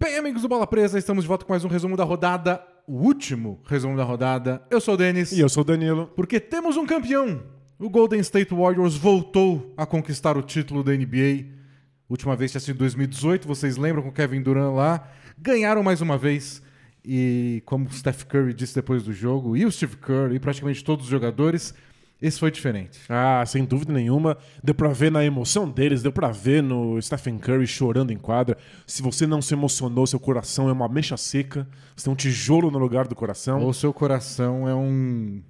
Bem, amigos do Bola Presa, estamos de volta com mais um resumo da rodada, o último resumo da rodada. Eu sou o Denis. E eu sou o Danilo. Porque temos um campeão. O Golden State Warriors voltou a conquistar o título da NBA. Última vez tinha sido em 2018, vocês lembram, com o Kevin Durant lá. Ganharam mais uma vez. E como o Steph Curry disse depois do jogo, e o Steve Kerr, e praticamente todos os jogadores, esse foi diferente. Ah, sem dúvida nenhuma. Deu pra ver na emoção deles, deu pra ver no Stephen Curry chorando em quadra. Se você não se emocionou, seu coração é uma mecha seca. Você tem um tijolo no lugar do coração. Ou seu coração é um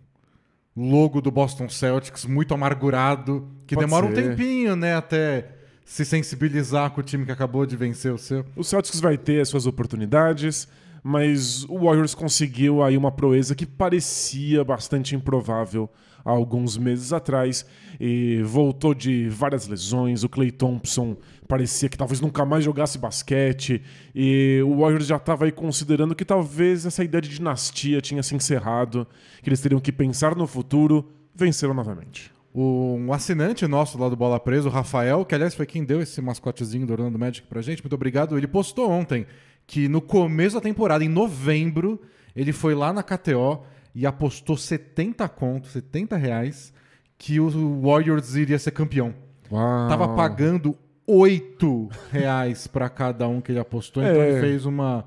logo do Boston Celtics muito amargurado, que Pode demora um ser. tempinho, né, até se sensibilizar com o time que acabou de vencer o seu. O Celtics vai ter as suas oportunidades, mas o Warriors conseguiu aí uma proeza que parecia bastante improvável há alguns meses atrás e voltou de várias lesões. O Klay Thompson parecia que talvez nunca mais jogasse basquete e o Warriors já estava aí considerando que talvez essa ideia de dinastia tinha se encerrado, que eles teriam que pensar no futuro. Venceram novamente. Um assinante nosso lá do Bola Presa, o Rafael, que aliás foi quem deu esse mascotezinho do Orlando Magic pra gente, muito obrigado. Ele postou ontem que no começo da temporada, em novembro, ele foi lá na KTO e apostou 70 reais, que o Warriors iria ser campeão. Uau. Tava pagando 8 reais pra cada um que ele apostou, então ele fez uma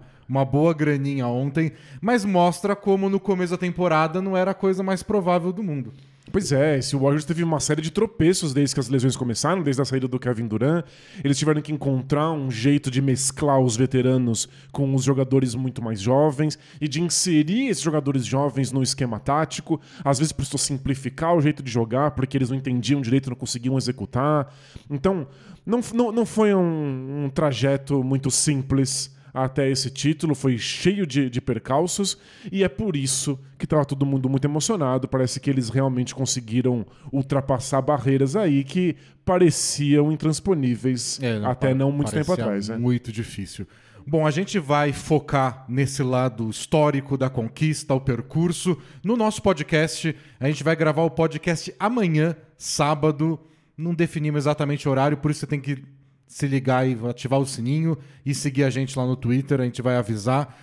boa graninha ontem, mas mostra como no começo da temporada não era a coisa mais provável do mundo. Pois é, esse Warriors teve uma série de tropeços desde que as lesões começaram, desde a saída do Kevin Durant. Eles tiveram que encontrar um jeito de mesclar os veteranos com os jogadores muito mais jovens e de inserir esses jogadores jovens no esquema tático. Às vezes precisou simplificar o jeito de jogar porque eles não entendiam direito, não conseguiam executar. Então, não foi um trajeto muito simples até esse título, foi cheio de percalços e é por isso que estava todo mundo muito emocionado. Parece que eles realmente conseguiram ultrapassar barreiras aí que pareciam intransponíveis até não muito tempo atrás. Muito difícil. Bom, a gente vai focar nesse lado histórico da conquista, o percurso. No nosso podcast, a gente vai gravar o podcast amanhã, sábado. Não definimos exatamente o horário, por isso você tem que se ligar e ativar o sininho e seguir a gente lá no Twitter, a gente vai avisar.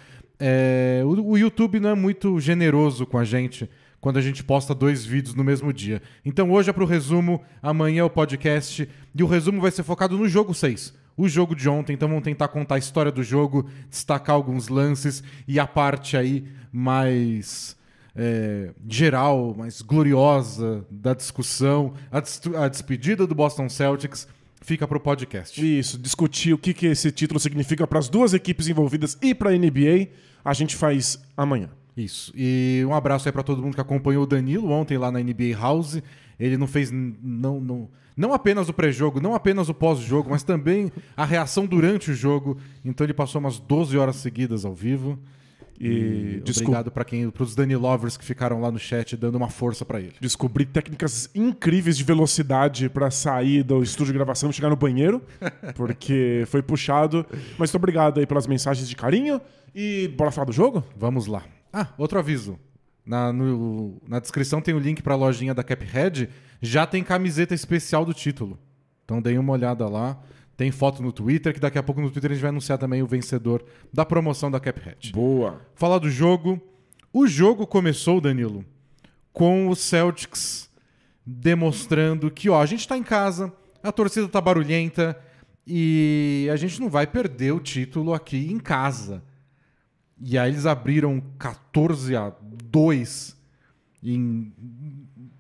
O YouTube não é muito generoso com a gente quando a gente posta 2 vídeos no mesmo dia. Então hoje é pro resumo, amanhã é o podcast, e o resumo vai ser focado no jogo 6. O jogo de ontem, então vamos tentar contar a história do jogo, destacar alguns lances e a parte aí mais geral, mais gloriosa da discussão, a despedida do Boston Celtics. Fica pro podcast. Isso, discutir o que esse título significa para as duas equipes envolvidas e para a NBA, a gente faz amanhã. Isso. E um abraço aí para todo mundo que acompanhou o Danilo ontem lá na NBA House. Ele não fez não apenas o pré-jogo, não apenas o pós-jogo, mas também a reação durante o jogo. Então ele passou umas 12 horas seguidas ao vivo. E obrigado para os Danilovers que ficaram lá no chat dando uma força para ele. Descobri técnicas incríveis de velocidade para sair do estúdio de gravação e chegar no banheiro, porque foi puxado. Mas muito obrigado aí pelas mensagens de carinho. E bora falar do jogo? Vamos lá. Outro aviso. Na descrição tem o link para a lojinha da Caphead. Já tem camiseta especial do título. Então deem uma olhada lá. Tem foto no Twitter, que daqui a pouco no Twitter a gente vai anunciar também o vencedor da promoção da Caphead. Boa. Falar do jogo. O jogo começou, Danilo, com o Celtics demonstrando que a gente tá em casa, a torcida tá barulhenta e a gente não vai perder o título aqui em casa. E aí eles abriram 14-2 em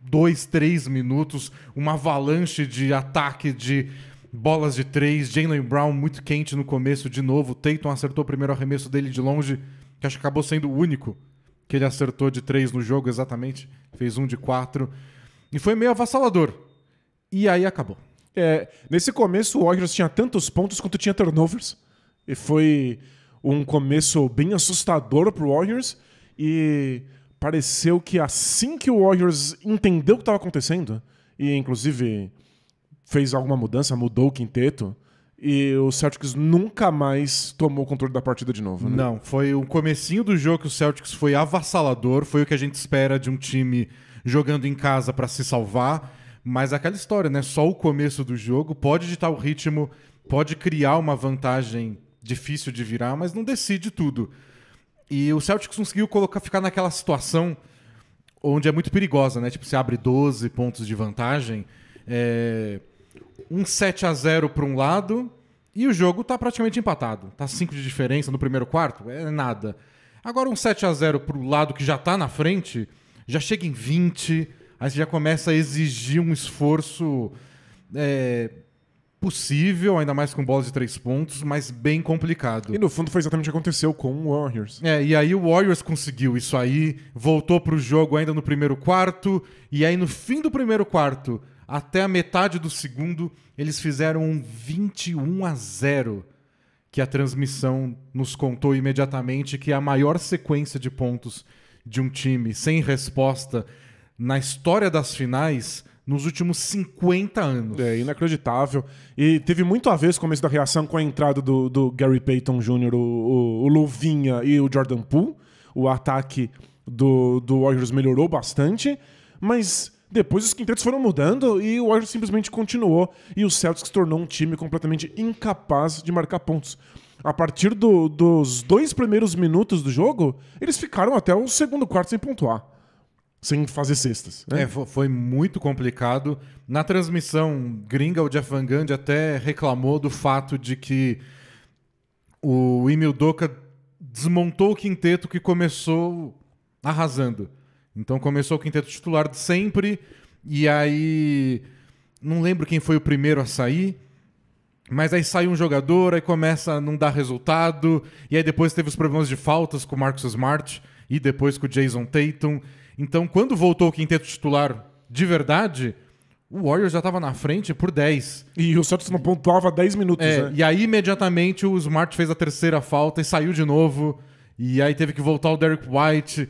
2, 3 minutos, uma avalanche de ataque de bolas de 3, Jaylen Brown muito quente no começo de novo. Tatum acertou o primeiro arremesso dele de longe, que acho que acabou sendo o único que ele acertou de 3 no jogo exatamente. Fez 1 de 4. E foi meio avassalador. E aí acabou. Nesse começo o Warriors tinha tantos pontos quanto tinha turnovers. E foi um começo bem assustador pro Warriors. E pareceu que assim que o Warriors entendeu o que estava acontecendo, e inclusive fez alguma mudança, mudou o quinteto, e o Celtics nunca mais tomou o controle da partida de novo. Né? Não, foi o comecinho do jogo que o Celtics foi avassalador, foi o que a gente espera de um time jogando em casa para se salvar, mas aquela história, né? Só o começo do jogo pode ditar o ritmo, pode criar uma vantagem difícil de virar, mas não decide tudo. E o Celtics conseguiu ficar naquela situação onde é muito perigosa, né? Tipo, você abre 12 pontos de vantagem, um 7-0 para um lado e o jogo tá praticamente empatado. Tá 5 de diferença no primeiro quarto, é nada. Agora um 7-0 pro lado que já tá na frente, já chega em 20, aí você já começa a exigir um esforço possível, ainda mais com bolas de 3 pontos, mas bem complicado. E no fundo foi exatamente o que aconteceu com o Warriors. E aí o Warriors conseguiu isso aí, voltou pro jogo ainda no primeiro quarto, e aí no fim do primeiro quarto, até a metade do segundo, eles fizeram um 21-0, que a transmissão nos contou imediatamente que é a maior sequência de pontos de um time sem resposta na história das finais nos últimos 50 anos. É inacreditável. E teve muito a ver esse começo da reação com a entrada do Gary Payton Jr., o Luvinha e o Jordan Poole. O ataque do Warriors melhorou bastante, mas depois os quintetos foram mudando e o Warriors simplesmente continuou. E o Celtics se tornou um time completamente incapaz de marcar pontos. A partir dos 2 primeiros minutos do jogo, eles ficaram até o segundo quarto sem pontuar. Sem fazer cestas. Né? Foi muito complicado. Na transmissão gringa, o Jeff Van Gundy até reclamou do fato de que o Ime Udoka desmontou o quinteto que começou arrasando. Então começou o quinteto titular de sempre, e aí não lembro quem foi o primeiro a sair, mas aí sai um jogador, aí começa a não dar resultado, e aí depois teve os problemas de faltas com o Marcus Smart, e depois com o Jason Tatum. Então, quando voltou o quinteto titular de verdade, o Warriors já estava na frente por 10. E o Celtics não pontuava há 10 minutos, né? E aí, imediatamente, o Smart fez a terceira falta e saiu de novo. E aí teve que voltar o Derek White.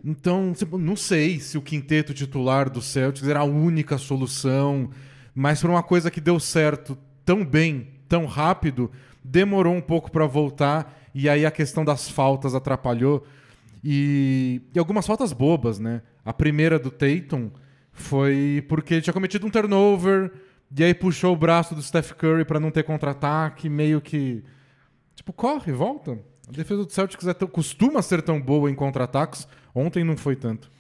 Então, não sei se o quinteto titular do Celtics era a única solução, mas por uma coisa que deu certo tão bem, tão rápido, demorou um pouco para voltar. E aí a questão das faltas atrapalhou. E algumas faltas bobas, né? A primeira do Tatum foi porque ele tinha cometido um turnover e aí puxou o braço do Steph Curry pra não ter contra-ataque, meio que... Tipo, corre, volta. A defesa do Celtics costuma ser tão boa em contra-ataques. Ontem não foi tanto.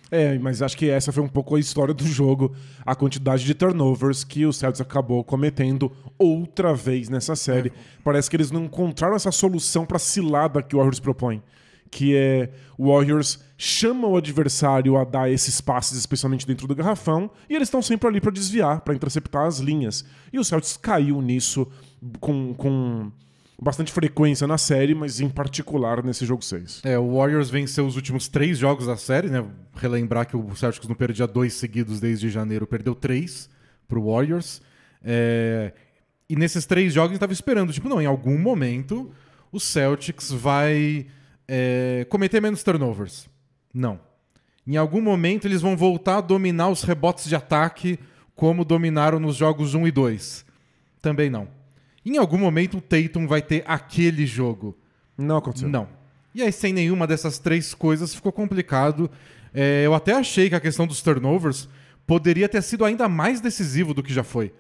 Mas acho que essa foi um pouco a história do jogo. A quantidade de turnovers que o Celtics acabou cometendo outra vez nessa série. Parece que eles não encontraram essa solução pra cilada que o Warriors propõe. Que é o Warriors chama o adversário a dar esses passes, especialmente dentro do garrafão, e eles estão sempre ali para desviar, para interceptar as linhas. E o Celtics caiu nisso com bastante frequência na série, mas em particular nesse jogo 6. O Warriors venceu os últimos 3 jogos da série, né? Relembrar que o Celtics não perdia 2 seguidos desde janeiro, perdeu 3 pro Warriors. E nesses 3 jogos a gente estava esperando, em algum momento o Celtics vai... cometer menos turnovers. Não. Em algum momento eles vão voltar a dominar os rebotes de ataque como dominaram nos jogos 1 e 2. Também não. Em algum momento o Tatum vai ter aquele jogo. Não aconteceu. Não. E aí sem nenhuma dessas 3 coisas ficou complicado. Eu até achei que a questão dos turnovers poderia ter sido ainda mais decisivo do que já foi.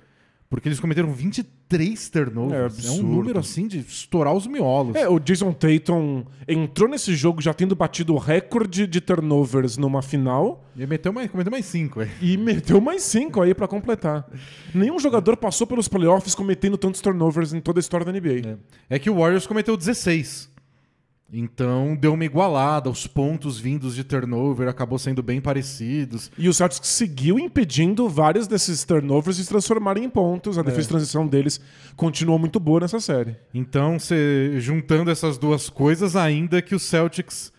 Porque eles cometeram 23 turnovers. É um número assim de estourar os miolos. O Jason Tatum entrou nesse jogo já tendo batido o recorde de turnovers numa final. E cometeu mais 5. E meteu mais 5 aí pra completar. Nenhum jogador passou pelos playoffs cometendo tantos turnovers em toda a história da NBA. É que o Warriors cometeu 16. Então deu uma igualada, os pontos vindos de turnover acabou sendo bem parecidos. E o Celtics seguiu impedindo vários desses turnovers de se transformarem em pontos. A defesa de transição deles continuou muito boa nessa série. Então, juntando essas duas coisas, ainda que o Celtics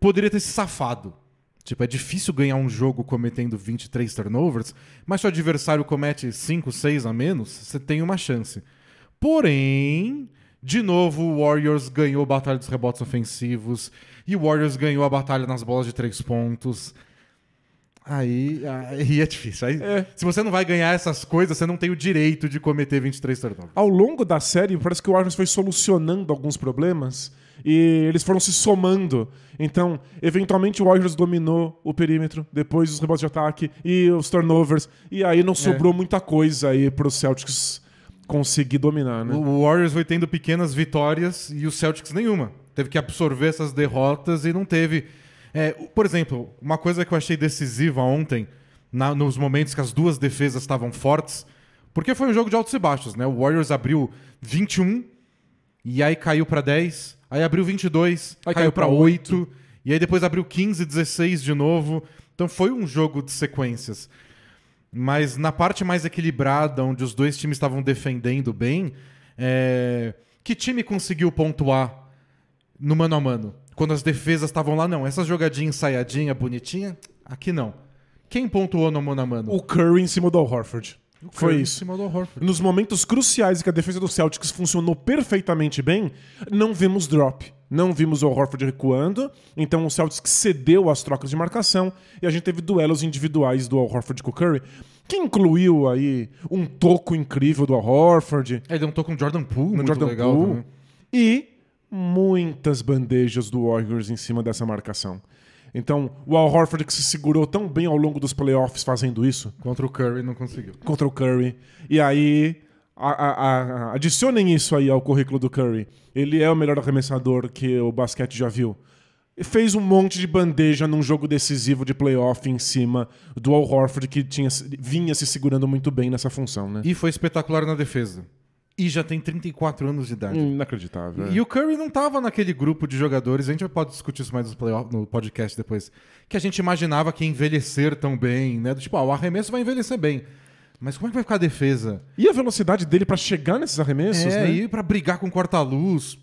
poderia ter se safado. É difícil ganhar um jogo cometendo 23 turnovers, mas se o adversário comete 5, 6 a menos, você tem uma chance. Porém... De novo, o Warriors ganhou a batalha dos rebotes ofensivos e o Warriors ganhou a batalha nas bolas de 3 pontos. Aí é difícil. Se você não vai ganhar essas coisas, você não tem o direito de cometer 23 turnovers. Ao longo da série, parece que o Warriors foi solucionando alguns problemas e eles foram se somando. Então, eventualmente, o Warriors dominou o perímetro, depois os rebotes de ataque e os turnovers. E aí não sobrou muita coisa aí para os Celtics conseguir dominar, né? O Warriors foi tendo pequenas vitórias e o Celtics nenhuma. Teve que absorver essas derrotas e não teve... por exemplo, uma coisa que eu achei decisiva ontem, nos momentos que as duas defesas estavam fortes, porque foi um jogo de altos e baixos, né? O Warriors abriu 21 e aí caiu para 10, aí abriu 22, aí caiu para 8, e aí depois abriu 15, 16 de novo. Então foi um jogo de sequências. Mas na parte mais equilibrada, onde os dois times estavam defendendo bem, que time conseguiu pontuar no mano a mano? Quando as defesas estavam lá, não. Essas jogadinhas ensaiadinha, bonitinha, aqui não. Quem pontuou no mano a mano? O Curry em cima do Al Horford. Foi Curry isso. Em cima do Al Horford. Nos momentos cruciais em que a defesa do Celtics funcionou perfeitamente bem, não vimos drop. Não vimos o Al Horford recuando, então o Celtics cedeu às trocas de marcação e a gente teve duelos individuais do Al Horford com o Curry, que incluiu aí um toco incrível do Al Horford. Ele deu um toco no Jordan Poole, muito Jordan legal Poole, também. e muitas bandejas do Warriors em cima dessa marcação. Então, o Al Horford que se segurou tão bem ao longo dos playoffs fazendo isso. Contra o Curry não conseguiu. Contra o Curry. E aí, adicionem isso aí ao currículo do Curry. Ele é o melhor arremessador que o basquete já viu. E fez um monte de bandeja num jogo decisivo de playoff em cima do Al Horford, que vinha se segurando muito bem nessa função, né? E foi espetacular na defesa. E já tem 34 anos de idade. Inacreditável. E o Curry não estava naquele grupo de jogadores, a gente pode discutir isso mais no podcast depois, que a gente imaginava que ia envelhecer tão bem, né? Tipo, o arremesso vai envelhecer bem. Mas como é que vai ficar a defesa? E a velocidade dele pra chegar nesses arremessos, né? E pra brigar com corta-luz.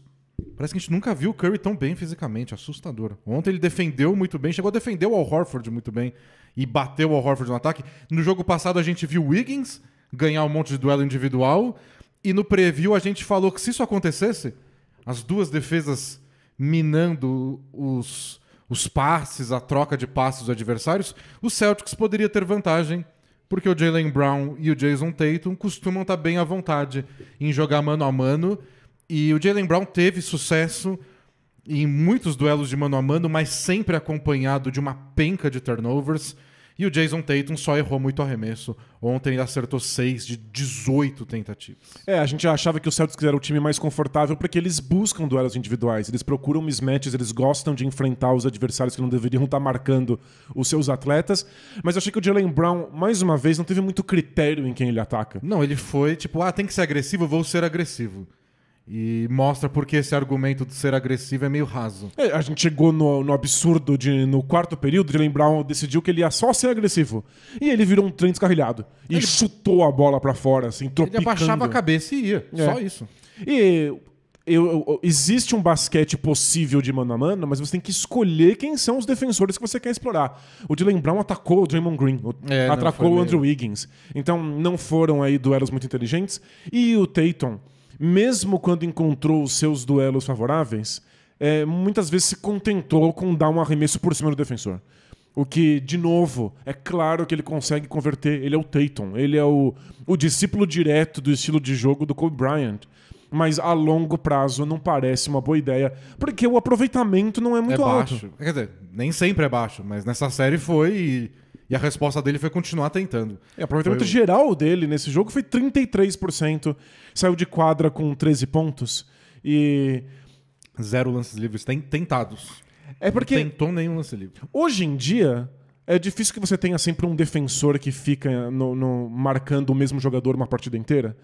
Parece que a gente nunca viu o Curry tão bem fisicamente, assustador. Ontem ele defendeu muito bem, chegou a defender o Al Horford muito bem e bateu o Al Horford no ataque. No jogo passado a gente viu o Wiggins ganhar um monte de duelo individual. E no preview a gente falou que se isso acontecesse, as duas defesas minando os passes, a troca de passes dos adversários, o Celtics poderia ter vantagem, porque o Jaylen Brown e o Jason Tatum costumam estar bem à vontade em jogar mano a mano. E o Jaylen Brown teve sucesso em muitos duelos de mano a mano, mas sempre acompanhado de uma penca de turnovers. E o Jason Tatum só errou muito arremesso. Ontem ele acertou 6 de 18 tentativas. A gente achava que o Celtics era o time mais confortável porque eles buscam duelos individuais. Eles procuram mismatches, eles gostam de enfrentar os adversários que não deveriam estar marcando os seus atletas. Mas eu achei que o Jaylen Brown, mais uma vez, não teve muito critério em quem ele ataca. Não, ele foi tipo, tem que ser agressivo, vou ser agressivo. E mostra porque esse argumento de ser agressivo é meio raso. A gente chegou no absurdo no quarto período, Jaylen Brown decidiu que ele ia só ser agressivo. E ele virou um trem descarrilhado. E ele chutou a bola pra fora, assim, tropicando. Ele abaixava a cabeça e ia. Só isso. E existe um basquete possível de mano a mano, mas você tem que escolher quem são os defensores que você quer explorar. O Jaylen Brown atacou o Draymond Green, atacou o Andrew Wiggins. Então não foram aí duelos muito inteligentes. E o Tatum, mesmo quando encontrou os seus duelos favoráveis, muitas vezes se contentou com dar um arremesso por cima do defensor. O que, de novo, é claro que ele consegue converter. Ele é o Tatum, ele é o discípulo direto do estilo de jogo do Kobe Bryant. Mas a longo prazo não parece uma boa ideia, porque o aproveitamento não é muito alto. Baixo. Quer dizer, nem sempre é baixo, mas nessa série foi e a resposta dele foi continuar tentando. O aproveitamento geral dele nesse jogo foi 33%. Saiu de quadra com 13 pontos e 0 lances livres tentados. É porque não tentou nenhum lance livre. Hoje em dia é difícil que você tenha sempre um defensor que fica marcando o mesmo jogador uma partida inteira.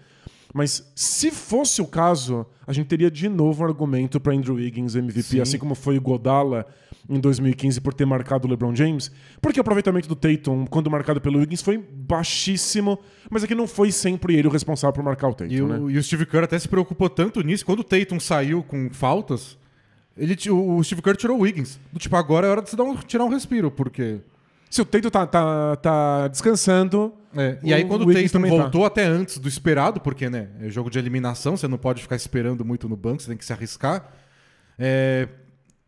Mas se fosse o caso, a gente teria de novo um argumento para Andrew Wiggins MVP, Sim. assim como foi o Godala em 2015 por ter marcado o LeBron James. Porque o aproveitamento do Tatum, quando marcado pelo Wiggins, foi baixíssimo, mas é que não foi sempre ele o responsável por marcar o Tatum. E o Steve Kerr até se preocupou tanto nisso. Quando o Tatum saiu com faltas, o Steve Kerr tirou o Wiggins. Tipo, agora é hora de você tirar um respiro, porque... Se o Tatum tá descansando... E aí quando o Tatum voltou até antes do esperado, porque né, é jogo de eliminação, você não pode ficar esperando muito no banco, você tem que se arriscar.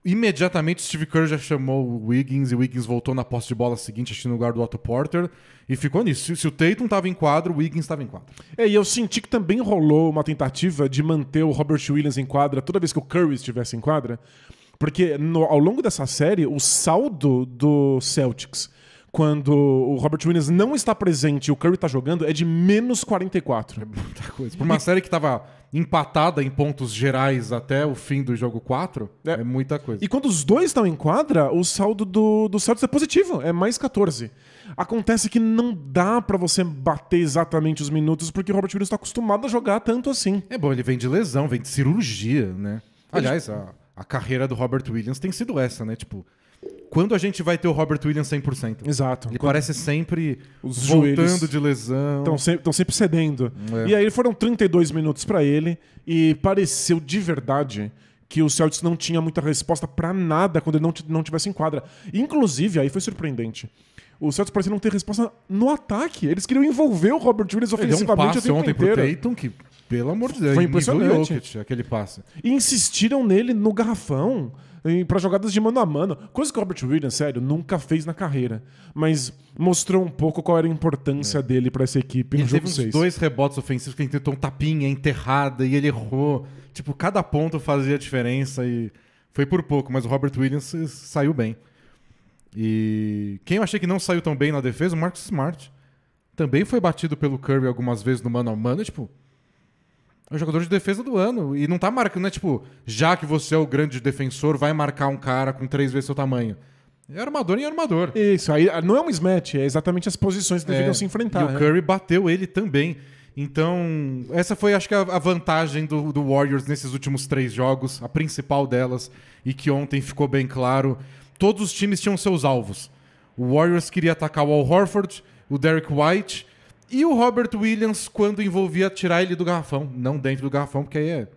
Imediatamente o Steve Kerr já chamou o Wiggins e o Wiggins voltou na posse de bola seguinte, acho que no lugar do Otto Porter, e ficou nisso. Se o Tatum estava em quadro, o Wiggins estava em quadro. E eu senti que também rolou uma tentativa de manter o Robert Williams em quadra toda vez que o Curry estivesse em quadra, porque ao longo dessa série, o saldo do Celtics quando o Robert Williams não está presente e o Curry está jogando, é de menos 44. É muita coisa. Por uma série que estava empatada em pontos gerais até o fim do jogo 4, é muita coisa. E quando os dois estão em quadra, o saldo do Celtics é positivo, é mais 14. Acontece que não dá pra você bater exatamente os minutos, porque o Robert Williams está acostumado a jogar tanto assim. É bom, ele vem de lesão, vem de cirurgia, né? Aliás, a carreira do Robert Williams tem sido essa, né? Tipo, quando a gente vai ter o Robert Williams 100%? Exato. Ele parece sempre Os voltando joelhos de lesão. Estão sempre cedendo. É. E aí foram 32 minutos pra ele e pareceu de verdade que o Celtics não tinha muita resposta pra nada quando ele não tivesse em quadra. Inclusive, aí foi surpreendente. O Celtics parecia não ter resposta no ataque. Eles queriam envolver o Robert Williams Ele deu um ofensivamente passe o tempo ontem inteiro. pro Tatum que, pelo amor de Deus, Foi nível impressionante. Jokic, aquele passe. E insistiram nele no garrafão pra jogadas de mano a mano. Coisa que o Robert Williams, sério, nunca fez na carreira. Mas mostrou um pouco qual era a importância dele pra essa equipe no Ele jogo teve uns 6. 2 rebotes ofensivos que ele tentou um tapinha, enterrada, e ele errou. Tipo, cada ponto fazia diferença e foi por pouco, mas o Robert Williams saiu bem. E quem eu achei que não saiu tão bem na defesa, o Marcus Smart. Também foi batido pelo Curry algumas vezes no mano a mano, tipo... É o jogador de defesa do ano. E não tá marcando, né? Tipo, já que você é o grande defensor, vai marcar um cara com 3 vezes seu tamanho. É armador em armador. Isso, aí não é um mismatch, é exatamente as posições que deveriam se enfrentar. E o Curry bateu ele também. Então, essa foi, acho que, a vantagem do Warriors nesses últimos 3 jogos, a principal delas, e que ontem ficou bem claro. Todos os times tinham seus alvos. O Warriors queria atacar o Al Horford, o Derek White e o Robert Williams quando envolvia tirar ele do garrafão. Não dentro do garrafão, porque aí é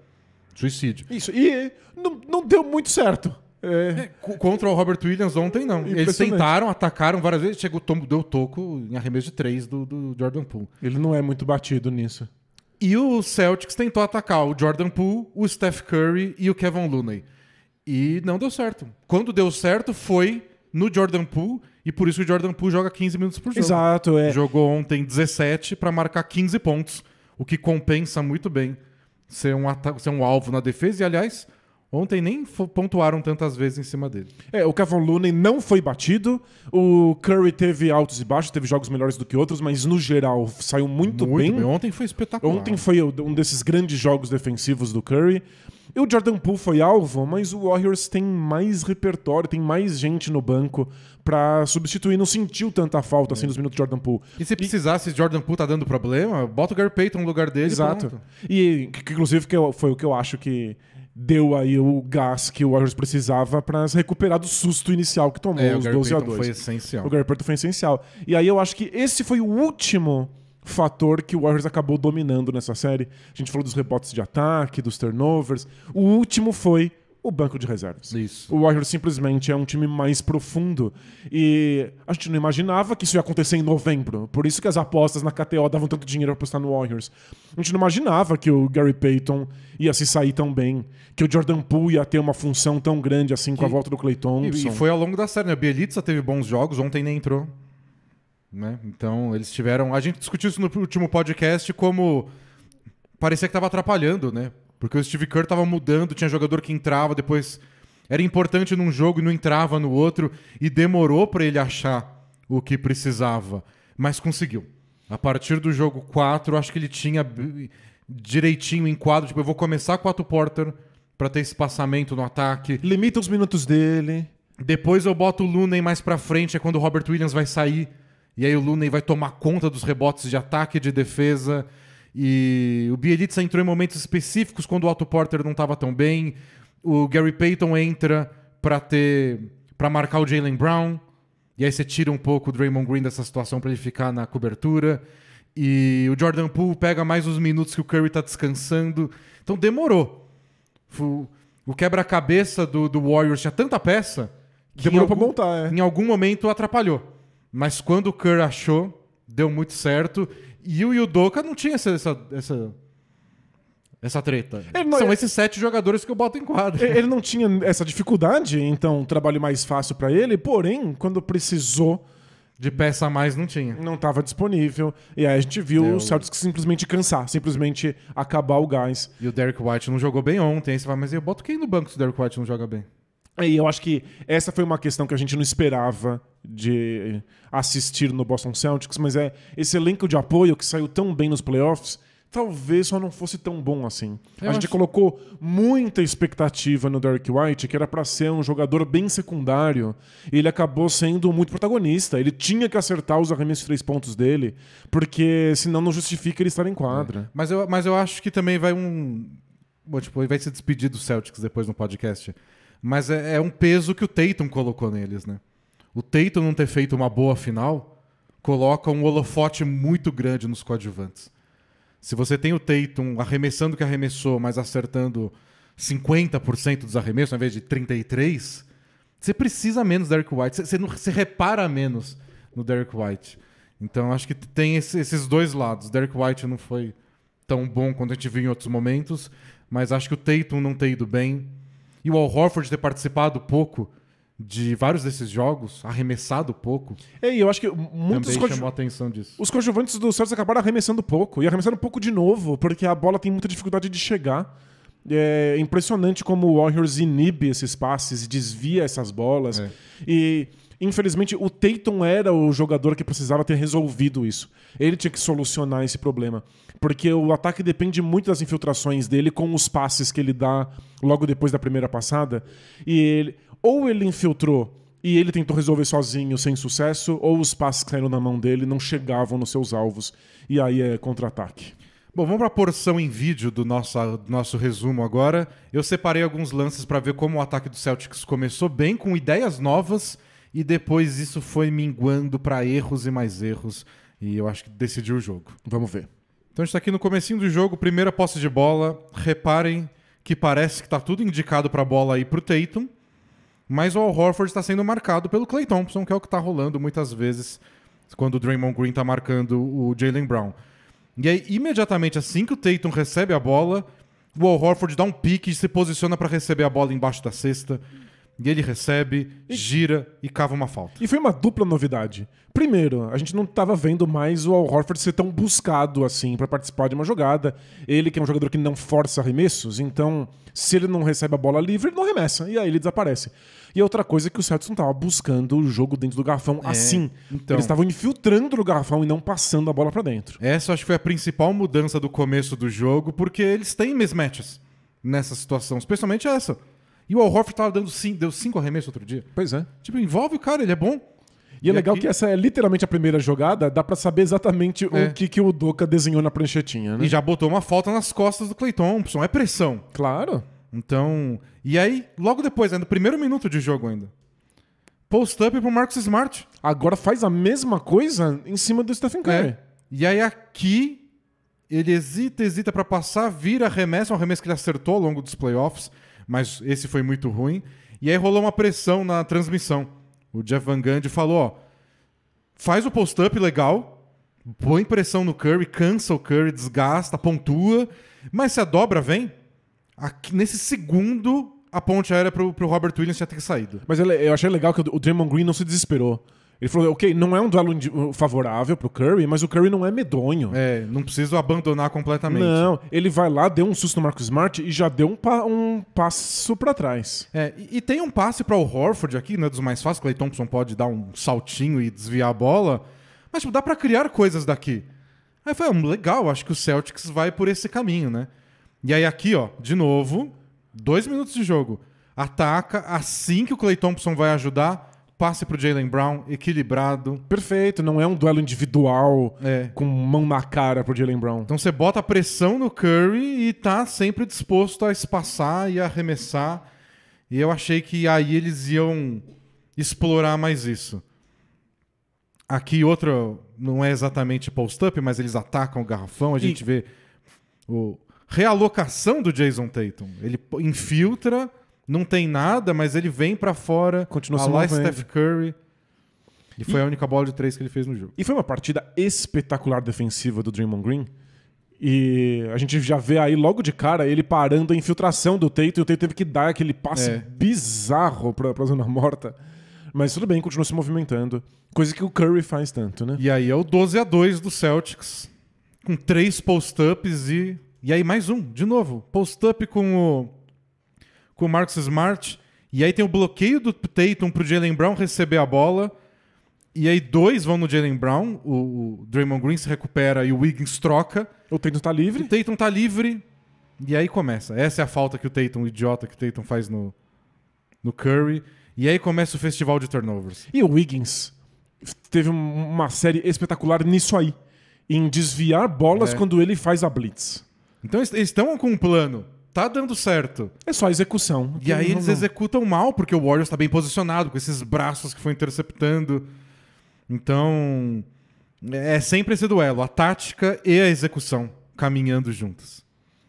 suicídio. Isso, e não deu muito certo. Contra o Robert Williams ontem, não. Eles Impressionante. tentaram, atacaram várias vezes, deu toco em arremesso de 3 do Jordan Poole. Ele não é muito batido nisso. E o Celtics tentou atacar o Jordan Poole, o Steph Curry e o Kevin Looney. E não deu certo. Quando deu certo foi no Jordan Poole, e por isso o Jordan Poole joga 15 minutos por jogo. Exato, Jogou ontem 17 para marcar 15 pontos, o que compensa muito bem ser um alvo na defesa. E, aliás, ontem nem pontuaram tantas vezes em cima dele. O Kevin Looney não foi batido. O Curry teve altos e baixos, teve jogos melhores do que outros, mas no geral saiu muito bem. Ontem foi espetacular. Ontem foi um desses grandes jogos defensivos do Curry. E o Jordan Poole foi alvo, mas o Warriors tem mais repertório, tem mais gente no banco pra substituir. Não sentiu tanta falta assim nos minutos de Jordan Poole. E se precisasse, Jordan Poole tá dando problema, bota o Gary Payton no lugar dele. Exato. Pronto. E que, inclusive foi o que eu acho que deu aí o gás que o Warriors precisava pra se recuperar do susto inicial que tomou, os 12 a 2. Foi essencial. O Gary Payton foi essencial. E aí eu acho que esse foi o último fator que o Warriors acabou dominando nessa série. A gente falou dos rebotes de ataque, dos turnovers. O último foi o banco de reservas. Isso. O Warriors simplesmente é um time mais profundo. E a gente não imaginava que isso ia acontecer em novembro. Por isso que as apostas na KTO davam tanto dinheiro pra apostar no Warriors. A gente não imaginava que o Gary Payton ia se sair tão bem. Que o Jordan Poole ia ter uma função tão grande assim com a volta do Klay Thompson. E foi ao longo da série, né? O Bjelica teve bons jogos, ontem nem entrou. Né? Então, eles tiveram... A gente discutiu isso no último podcast, como parecia que estava atrapalhando, né? Porque o Steve Kerr estava mudando, tinha jogador que entrava, depois era importante num jogo e não entrava no outro, e demorou para ele achar o que precisava, mas conseguiu. A partir do jogo 4, acho que ele tinha direitinho em quadro, tipo, eu vou começar com o Otto Porter para ter espaçamento no ataque. Limita os minutos dele. Depois eu boto o Looney mais para frente, é quando o Robert Williams vai sair. E aí o Looney vai tomar conta dos rebotes de ataque e de defesa. E o Bjelica entrou em momentos específicos quando o Otto Porter não estava tão bem. O Gary Payton entra para marcar o Jaylen Brown. E aí você tira um pouco o Draymond Green dessa situação para ele ficar na cobertura. E o Jordan Poole pega mais os minutos que o Curry está descansando. Então demorou. O quebra-cabeça do Warriors tinha tanta peça que demorou para montar, em algum momento atrapalhou. Mas quando o Kerr achou, deu muito certo. E o Udoka não tinha essa treta. São esses 7 jogadores que eu boto em quadra. Ele não tinha essa dificuldade, então um trabalho mais fácil pra ele. Porém, quando precisou... De peça a mais não tinha. Não estava disponível. E aí a gente viu o Celtics simplesmente cansar, simplesmente acabar o gás. E o Derek White não jogou bem ontem. Aí você fala, mas eu boto quem no banco se o Derek White não joga bem? E eu acho que essa foi uma questão que a gente não esperava de assistir no Boston Celtics, mas esse elenco de apoio que saiu tão bem nos playoffs, talvez só não fosse tão bom assim. A gente colocou muita expectativa no Derrick White, que era pra ser um jogador bem secundário, e ele acabou sendo muito protagonista. Ele tinha que acertar os arremessos de 3 pontos dele, porque senão não justifica ele estar em quadra. Mas eu acho que também vai Bom, tipo, ele vai se despedir do Celtics depois no podcast. Mas é um peso que o Tatum colocou neles, né? O Tatum não ter feito uma boa final coloca um holofote muito grande nos coadjuvantes. Se você tem o Tatum arremessando o que arremessou, mas acertando 50% dos arremessos, ao invés de 33%, você precisa menos do Derrick White. Você repara menos no Derrick White. Então, acho que tem esses dois lados. O Derrick White não foi tão bom quanto a gente viu em outros momentos, mas acho que o Tatum não ter ido bem. E o Al Horford ter participado pouco de vários desses jogos, arremessado pouco. E eu acho que muitos também chamou a atenção disso. Os coadjuvantes do Celtics acabaram arremessando pouco, e arremessando pouco de novo, porque a bola tem muita dificuldade de chegar. É impressionante como o Warriors inibe esses passes e desvia essas bolas. E, infelizmente, o Tatum era o jogador que precisava ter resolvido isso. Ele tinha que solucionar esse problema. Porque o ataque depende muito das infiltrações dele com os passes que ele dá logo depois da primeira passada. E ou ele infiltrou e ele tentou resolver sozinho sem sucesso, ou os passes que saíram na mão dele não chegavam nos seus alvos. E aí é contra-ataque. Bom, vamos para a porção em vídeo do nosso resumo agora. Eu separei alguns lances para ver como o ataque do Celtics começou bem, com ideias novas, e depois isso foi minguando para erros e mais erros. E eu acho que decidiu o jogo. Vamos ver. Então a gente está aqui no comecinho do jogo, primeira posse de bola. Reparem que parece que está tudo indicado para a bola ir para o Tatum, mas o Al Horford está sendo marcado pelo Klay Thompson, que é o que está rolando muitas vezes quando o Draymond Green está marcando o Jaylen Brown. E aí, imediatamente assim que o Tatum recebe a bola, o Al Horford dá um pique e se posiciona para receber a bola embaixo da cesta. E ele recebe, gira e cava uma falta. E foi uma dupla novidade. Primeiro, a gente não estava vendo mais o Al Horford ser tão buscado assim para participar de uma jogada. Ele que é um jogador que não força arremessos, então se ele não recebe a bola livre, ele não arremessa. E aí ele desaparece. E outra coisa é que o Celtics não estava buscando o jogo dentro do garrafão assim. Então, eles estavam infiltrando no garrafão e não passando a bola para dentro. Essa acho que foi a principal mudança do começo do jogo, porque eles têm mismatches nessa situação, especialmente essa. E o Al Horford deu 5 arremessos outro dia. Pois é. Tipo, envolve o cara, ele é bom. E é legal que essa é literalmente a primeira jogada, dá pra saber exatamente o que o Udoka desenhou na pranchetinha, né? E já botou uma falta nas costas do Klay Thompson, é pressão. Claro. Então, e aí, logo depois, no primeiro minuto de jogo ainda, post-up pro Marcus Smart. Agora faz a mesma coisa em cima do Stephen Curry. E aí aqui, ele hesita pra passar, vira arremesso, um arremesso que ele acertou ao longo dos playoffs, mas esse foi muito ruim. E aí rolou uma pressão na transmissão. O Jeff Van Gundy falou, ó, faz o post-up legal, põe pressão no Curry, cansa o Curry, desgasta, pontua, mas se a dobra vem, aqui, nesse segundo, a ponte aérea pro Robert Williams já ter saído. Mas eu achei legal que o Draymond Green não se desesperou. Ele falou, ok, não é um duelo favorável pro Curry, mas o Curry não é medonho. Não preciso abandonar completamente. Não, ele vai lá, deu um susto no Marcus Smart e já deu um passo pra trás. E tem um passe para o Horford aqui, né, dos mais fáceis. Klay Thompson pode dar um saltinho e desviar a bola, mas tipo, dá pra criar coisas daqui. Aí foi legal, acho que o Celtics vai por esse caminho, né? E aí aqui, ó, de novo, 2 minutos de jogo. Ataca, assim que o Klay Thompson vai ajudar, passe pro Jaylen Brown, equilibrado. Perfeito, não é um duelo individual com mão na cara pro Jaylen Brown. Então você bota a pressão no Curry e tá sempre disposto a espaçar e arremessar. E eu achei que aí eles iam explorar mais isso. Aqui outro, não é exatamente post-up, mas eles atacam o garrafão. A gente vê a realocação do Jason Tatum. Ele infiltra... Não tem nada, mas ele vem pra fora. Continua a se lá movendo. Steph Curry. E foi a única bola de 3 que ele fez no jogo. E foi uma partida espetacular defensiva do Draymond Green. E a gente já vê aí logo de cara ele parando a infiltração do Tatum. E o Tatum teve que dar aquele passe bizarro pra zona morta. Mas tudo bem, continua se movimentando. Coisa que o Curry faz tanto, né? E aí é o 12-2 do Celtics. Com 3 post-ups e aí mais um, de novo. Post-up com o Marcus Smart E aí tem o bloqueio do Tatum pro Jaylen Brown receber a bola. E aí 2 vão no Jaylen Brown. O Draymond Green se recupera e o Wiggins troca. O Tatum tá livre. O Tatum tá livre. E aí começa. Essa é a falta que o Tatum, o idiota que o Tatum faz no Curry. E aí começa o festival de turnovers. E o Wiggins teve uma série espetacular nisso aí. Em desviar bolas quando ele faz a blitz. Então eles estão com um plano. Tá dando certo. É só execução. E aí eles executam mal, porque o Warriors tá bem posicionado, com esses braços que foi interceptando. Então, é sempre esse duelo. A tática e a execução caminhando juntas.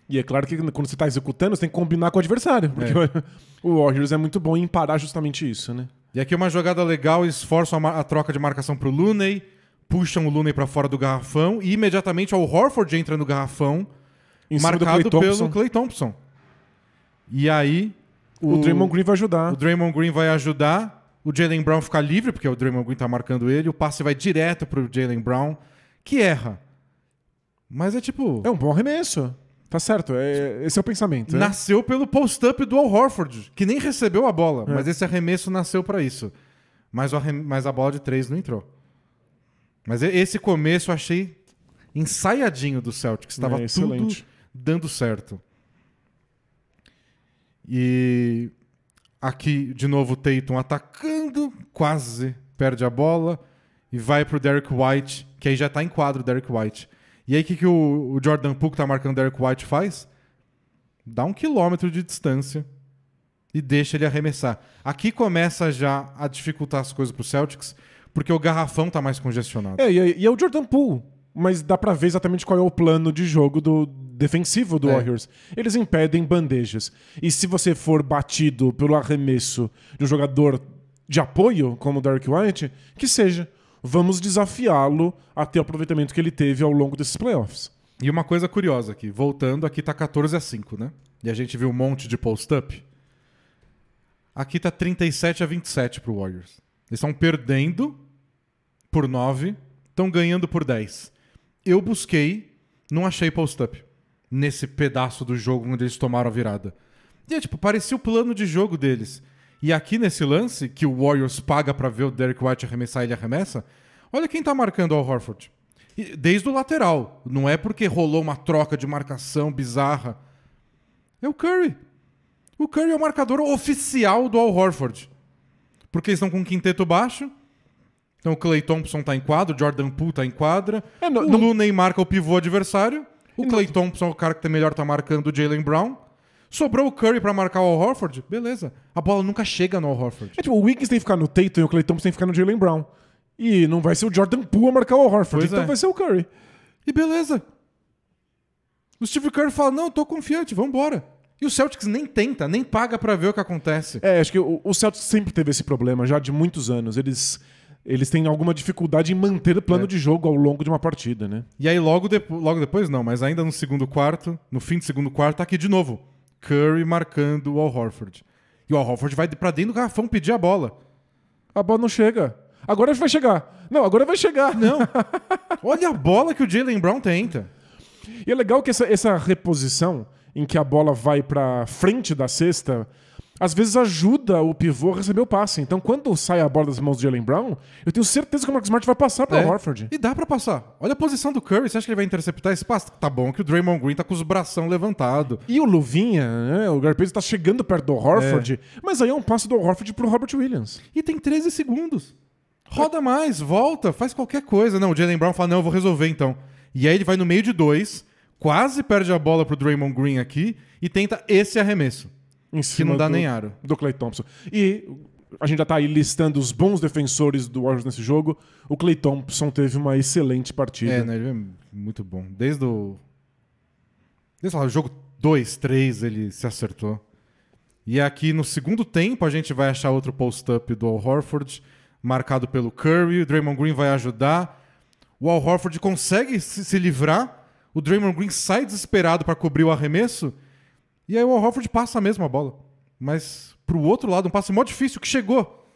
E é claro que quando você tá executando, você tem que combinar com o adversário. Porque o Warriors é muito bom em parar justamente isso, né? E aqui uma jogada legal, eles forçam a troca de marcação pro Looney, puxam o Looney pra fora do garrafão, e imediatamente o Horford entra no garrafão, marcado pelo Klay Thompson. E aí... O Draymond Green vai ajudar. O Draymond Green vai ajudar. O Jaylen Brown fica livre, porque o Draymond Green tá marcando ele. O passe vai direto pro Jaylen Brown, que erra. Mas é tipo... É um bom arremesso. Tá certo, esse é o pensamento. Nasceu pelo post-up do Al Horford, que nem recebeu a bola. Mas esse arremesso nasceu pra isso. Mas a bola de 3 não entrou. Mas esse começo eu achei ensaiadinho do Celtics. Estava tudo dando certo. E aqui, de novo, o Tatum atacando, quase perde a bola e vai pro Derrick White, que aí já tá em quadro o Derrick White. E aí o que o Jordan Poole, que tá marcando o Derrick White, faz? Dá 1 quilômetro de distância e deixa ele arremessar. Aqui começa já a dificultar as coisas pro Celtics, porque o garrafão tá mais congestionado. E é o Jordan Poole, mas dá pra ver exatamente qual é o plano de jogo defensivo do Warriors. Eles impedem bandejas. E se você for batido pelo arremesso de um jogador de apoio, como o Derrick White, que seja. Vamos desafiá-lo a ter o aproveitamento que ele teve ao longo desses playoffs. E uma coisa curiosa aqui, voltando, aqui tá 14-5, né? E a gente viu um monte de post-up. Aqui tá 37-27 pro Warriors. Eles estão perdendo por 9, estão ganhando por 10. Eu busquei, não achei post-up nesse pedaço do jogo onde eles tomaram a virada. E parecia o plano de jogo deles. E aqui nesse lance, que o Warriors paga pra ver o Derrick White arremessar, ele arremessa, olha quem tá marcando o Al Horford. Desde o lateral. Não é porque rolou uma troca de marcação bizarra. É o Curry. O Curry é o marcador oficial do Al Horford. Porque eles estão com um quinteto baixo. Então o Klay Thompson tá em quadra, o Jordan Poole tá em quadra. O Looney marca o pivô adversário. O Klay Thompson é o cara que melhor tá marcando o Jaylen Brown. Sobrou o Curry pra marcar o Al Horford? Beleza. A bola nunca chega no Al Horford. O Wiggins tem que ficar no Tatum e o Klay Thompson tem que ficar no Jaylen Brown. E não vai ser o Jordan Poole a marcar o Al Horford. Então vai ser o Curry. E beleza. O Steve Kerr fala, não, tô confiante, vambora. E o Celtics nem tenta, nem paga pra ver o que acontece. Acho que o Celtics sempre teve esse problema, já de muitos anos. Eles têm alguma dificuldade em manter o plano de jogo ao longo de uma partida, né? E aí logo depois não, mas ainda no segundo quarto, no fim do segundo quarto, tá aqui de novo. Curry marcando o Al Horford. E o Al Horford vai pra dentro do garrafão pedir a bola. A bola não chega. Agora vai chegar. Não, agora vai chegar. Não. Olha a bola que o Jaylen Brown tenta. E é legal que essa reposição em que a bola vai pra frente da cesta, às vezes ajuda o pivô a receber o passe. Então, quando sai a bola das mãos do Jaylen Brown, eu tenho certeza que o Marcus Smart vai passar para o Horford. E dá pra passar. Olha a posição do Curry. Você acha que ele vai interceptar esse passe? Tá bom que o Draymond Green tá com os bração levantado. E o Luvinha, né? O Garpez tá chegando perto do Horford, mas aí é um passe do Horford pro Robert Williams. E tem 13 segundos. Roda mais, volta, faz qualquer coisa. Não, o Jaylen Brown fala, não, eu vou resolver então. E aí ele vai no meio de 2, quase perde a bola pro Draymond Green aqui e tenta esse arremesso. Que não dá nem aro. Do Klay Thompson. E a gente já tá aí listando os bons defensores do Warriors nesse jogo. O Klay Thompson teve uma excelente partida. Né? Ele é muito bom. Desde o jogo 2, 3 ele se acertou. E aqui no segundo tempo a gente vai achar outro post-up do Al Horford, marcado pelo Curry. O Draymond Green vai ajudar. O Al Horford consegue se livrar. O Draymond Green sai desesperado para cobrir o arremesso. E aí o Al Horford passa a mesma bola. Mas pro outro lado, um passe mó difícil que chegou.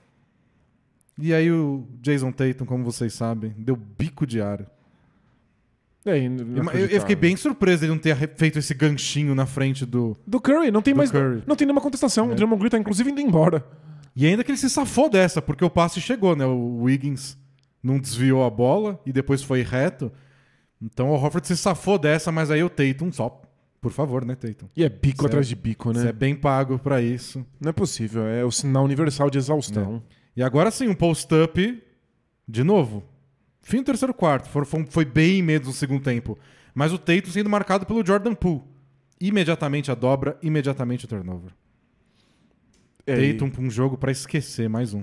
E aí o Jason Tatum, como vocês sabem, deu bico de aro. Eu fiquei bem surpreso ele não ter feito esse ganchinho na frente do Curry. Não tem Curry. Não tem nenhuma contestação. O Draymond Green tá inclusive indo embora. E ainda que ele se safou dessa, porque o passe chegou, né? O Wiggins não desviou a bola e depois foi reto. Então o Horford se safou dessa, mas aí o Tatum só... Por favor, né, Tatum? E é bico atrás de bico, né? Você é bem pago pra isso. Não é possível. É o sinal universal de exaustão. E agora sim, um post-up de novo. Fim do terceiro quarto. Foi bem medo no segundo tempo. Mas o Tatum sendo marcado pelo Jordan Poole. Imediatamente a dobra, imediatamente o turnover. Tatum pra um jogo pra esquecer, mais um.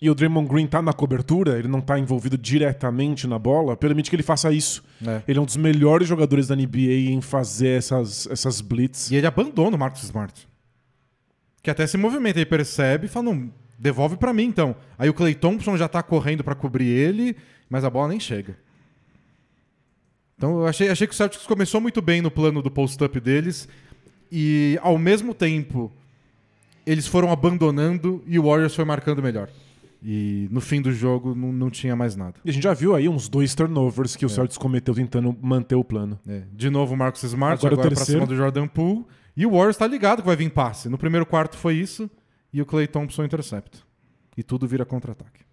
E o Draymond Green tá na cobertura, ele não tá envolvido diretamente na bola, permite que ele faça isso. Ele é um dos melhores jogadores da NBA em fazer essas blitz. E ele abandona o Marcus Smart. Que até se movimenta, ele percebe e fala, não, devolve pra mim então. Aí o Klay Thompson já tá correndo pra cobrir ele, mas a bola nem chega. Então eu achei que o Celtics começou muito bem no plano do post-up deles e ao mesmo tempo eles foram abandonando e o Warriors foi marcando melhor. E no fim do jogo não tinha mais nada. E a gente já viu aí uns 2 turnovers que o Celtics cometeu tentando manter o plano. De novo o Marcus Smart, agora pra cima do Jordan Poole. E o Warriors tá ligado que vai vir passe. No primeiro quarto foi isso e o Klay Thompson intercepta. E tudo vira contra-ataque.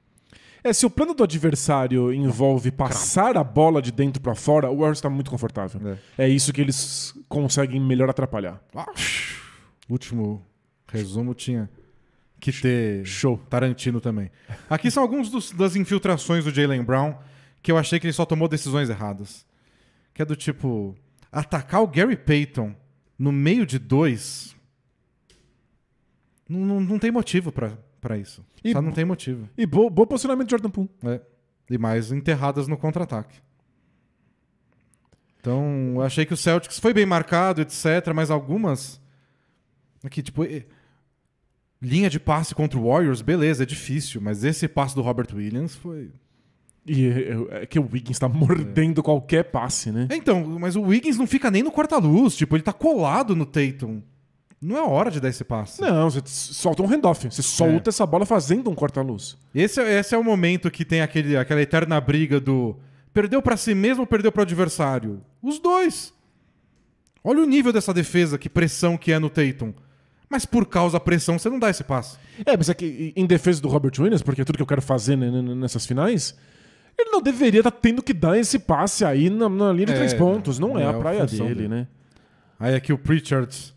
Se o plano do adversário envolve passar a bola de dentro pra fora, o Warriors tá muito confortável. É isso que eles conseguem melhor atrapalhar. Último resumo tinha que ter show Tarantino também. Aqui são alguns das infiltrações do Jaylen Brown que eu achei que ele só tomou decisões erradas. Que é do tipo, atacar o Gary Payton no meio de 2 não tem motivo pra isso. Só não tem motivo. E bom posicionamento de Jordan Poole. E mais enterradas no contra-ataque. Então, eu achei que o Celtics foi bem marcado, etc, mas algumas aqui, tipo, linha de passe contra o Warriors, beleza, é difícil, mas esse passe do Robert Williams foi... E é que o Wiggins tá mordendo qualquer passe, né? Então, mas o Wiggins não fica nem no corta-luz, tipo, ele tá colado no Tatum. Não é hora de dar esse passe. Não, você solta um handoff, você solta essa bola fazendo um corta-luz. Esse é o momento que tem aquela eterna briga do perdeu pra si mesmo ou perdeu pro adversário? Os dois. Olha o nível dessa defesa, que pressão que é no Tatum. Mas por causa da pressão, você não dá esse passe. Mas é que em defesa do Robert Williams, porque é tudo que eu quero fazer nessas finais, ele não deveria estar tendo que dar esse passe aí na linha de 3 pontos. Não é a praia dele, né? Aí aqui o Pritchard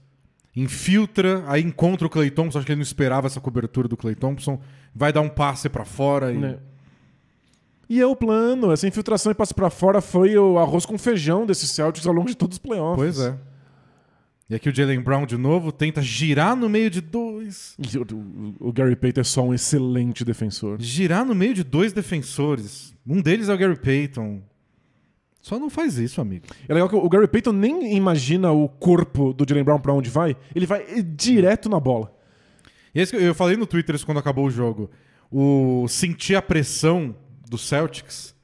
infiltra, aí encontra o Klay Thompson, acho que ele não esperava essa cobertura do Klay Thompson, vai dar um passe pra fora e... E é o plano, essa infiltração e passe pra fora foi o arroz com feijão desses Celtics ao longo de todos os playoffs. Pois é. E aqui o Jaylen Brown de novo tenta girar no meio de 2. O Gary Payton é só um excelente defensor. Girar no meio de 2 defensores. Um deles é o Gary Payton. Só não faz isso, amigo. É legal que o Gary Payton nem imagina o corpo do Jaylen Brown pra onde vai. Ele vai direto na bola. E eu falei no Twitter isso quando acabou o jogo. Sentir a pressão do Celtics,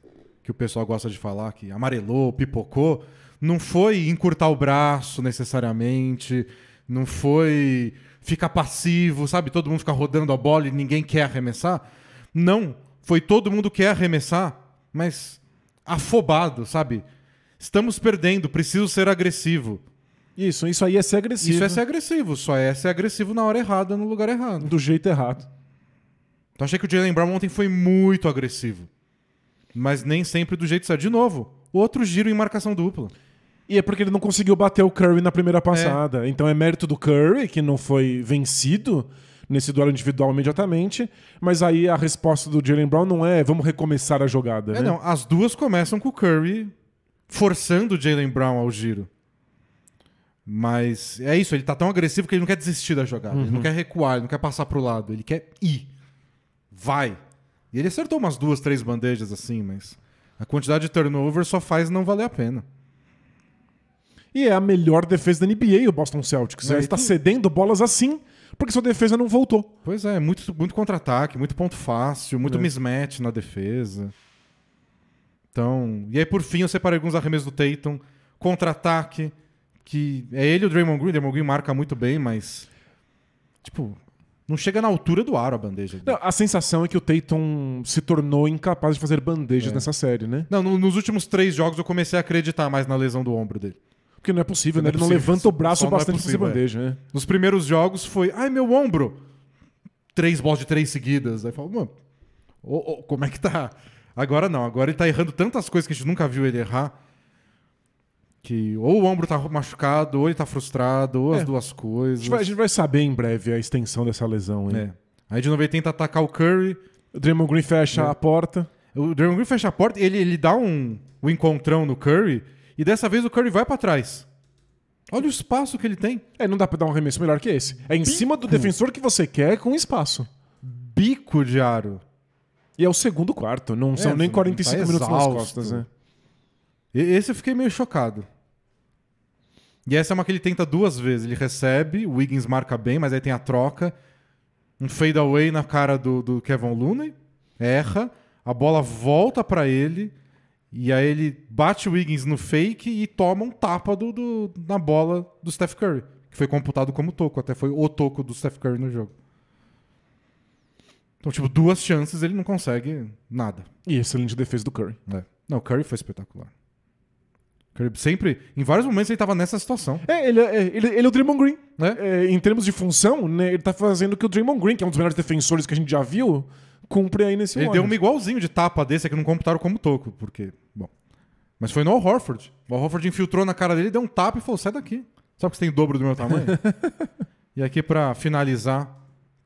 que o pessoal gosta de falar, que amarelou, pipocou... Não foi encurtar o braço necessariamente, não foi ficar passivo, sabe? Todo mundo ficar rodando a bola e ninguém quer arremessar. Não, foi todo mundo quer arremessar, mas afobado, sabe? Estamos perdendo, preciso ser agressivo. Isso aí é ser agressivo. Isso é ser agressivo, só é ser agressivo na hora errada, no lugar errado. Do jeito errado. Então achei que o Jaylen Brown ontem foi muito agressivo, mas nem sempre do jeito certo. De novo, outro giro em marcação dupla. E é porque ele não conseguiu bater o Curry na primeira passada. Então é mérito do Curry, que não foi vencido nesse duelo individual imediatamente. Mas aí a resposta do Jaylen Brown não é vamos recomeçar a jogada. Né? Não, as duas começam com o Curry forçando o Jaylen Brown ao giro. Mas é isso, ele tá tão agressivo que ele não quer desistir da jogada. Ele não quer recuar, ele não quer passar pro lado. Ele quer ir. Vai. E ele acertou umas 2, 3 bandejas assim, mas a quantidade de turnover só faz não valer a pena. E é a melhor defesa da NBA, o Boston Celtics. Ele está cedendo bolas assim, porque sua defesa não voltou. Pois é, muito contra-ataque, muito ponto fácil, muito mismatch na defesa. Então, e aí por fim eu separei alguns arremessos do Tatum. Contra-ataque, que é ele e o Draymond Green. O Draymond Green marca muito bem, mas tipo, Não chega na altura do aro a bandeja dele. Não, a sensação é que o Tatum se tornou incapaz de fazer bandejas nessa série, né? Não, nos últimos 3 jogos eu comecei a acreditar mais na lesão do ombro dele. Porque não é possível, né? Ele Não não é possível. levanta o braço Só não é bastante pra fazer possível, bandeja, né? Nos primeiros jogos foi, ai, meu ombro. 3 bolas de 3 seguidas. Aí eu falo, mano, como é que tá? Agora não, agora ele tá errando tantas coisas que a gente nunca viu ele errar. Que ou o ombro tá machucado, ou ele tá frustrado, ou as duas coisas. A gente vai saber em breve a extensão dessa lesão, hein? Aí de novo ele tenta atacar o Curry. O Draymond Green fecha a porta. O Draymond Green fecha a porta e ele dá um encontrão no Curry. E dessa vez o Curry vai pra trás. Olha o espaço que ele tem. Não dá pra dar um arremesso melhor que esse. É em cima do defensor que você quer com espaço. Bico de aro. E é o segundo quarto. Não são nem 45 tá minutos nas exausto. costas, né? Esse eu fiquei meio chocado. E essa é uma que ele tenta 2 vezes. Ele recebe, o Wiggins marca bem, mas aí tem a troca. Um fade away na cara do Kevin Looney. Erra. A bola volta pra ele. E aí ele bate o Wiggins no fake e toma um tapa na bola do Steph Curry. Que foi computado como toco. Até foi o toco do Steph Curry no jogo. Então, tipo, 2 chances ele não consegue nada. E excelente defesa do Curry. Não, o Curry foi espetacular. Curry sempre, em vários momentos ele tava nessa situação. Ele é o Draymond Green. Em termos de função, né, ele tá fazendo o que o Draymond Green, que é um dos melhores defensores que a gente já viu, cumpre aí nesse Ele deu um igualzinho de tapa desse que não computaram como toco, porque, bom. Mas foi no Al Horford. O Al Horford infiltrou na cara dele, deu um tapa e falou, sai daqui. Sabe que você tem o dobro do meu tamanho? E aqui pra finalizar,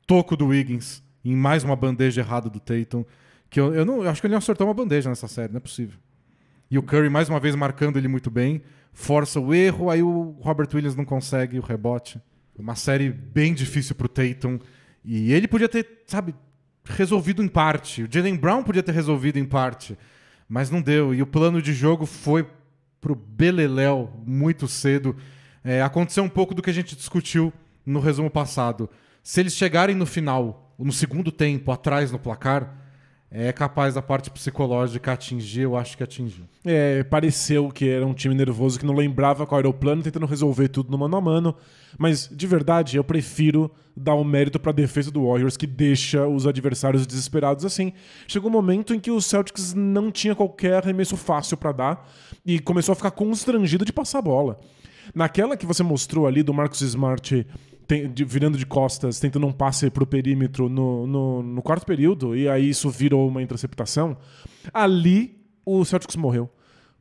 toco do Wiggins em mais uma bandeja errada do Tatum, que eu acho que ele não acertou uma bandeja nessa série, não é possível. E o Curry, mais uma vez, marcando ele muito bem. Força o erro, aí o Robert Williams não consegue o rebote. Uma série bem difícil pro Tatum. E ele podia ter, sabe, resolvido em parte. O Jaylen Brown podia ter resolvido em parte. Mas não deu. E o plano de jogo foi pro beleléu muito cedo. Aconteceu um pouco do que a gente discutiu no resumo passado. Se eles chegarem no final, no segundo tempo, atrás no placar... é capaz da parte psicológica atingir, eu acho que atingiu. Pareceu que era um time nervoso que não lembrava qual era o plano, tentando resolver tudo no mano a mano. Mas, de verdade, eu prefiro dar o mérito pra defesa do Warriors, que deixa os adversários desesperados assim. Chegou um momento em que o Celtics não tinha qualquer arremesso fácil pra dar e começou a ficar constrangido de passar a bola. Naquela que você mostrou ali do Marcus Smart... virando de costas, tentando um passe pro perímetro no quarto período, e aí isso virou uma interceptação, ali o Celtics morreu.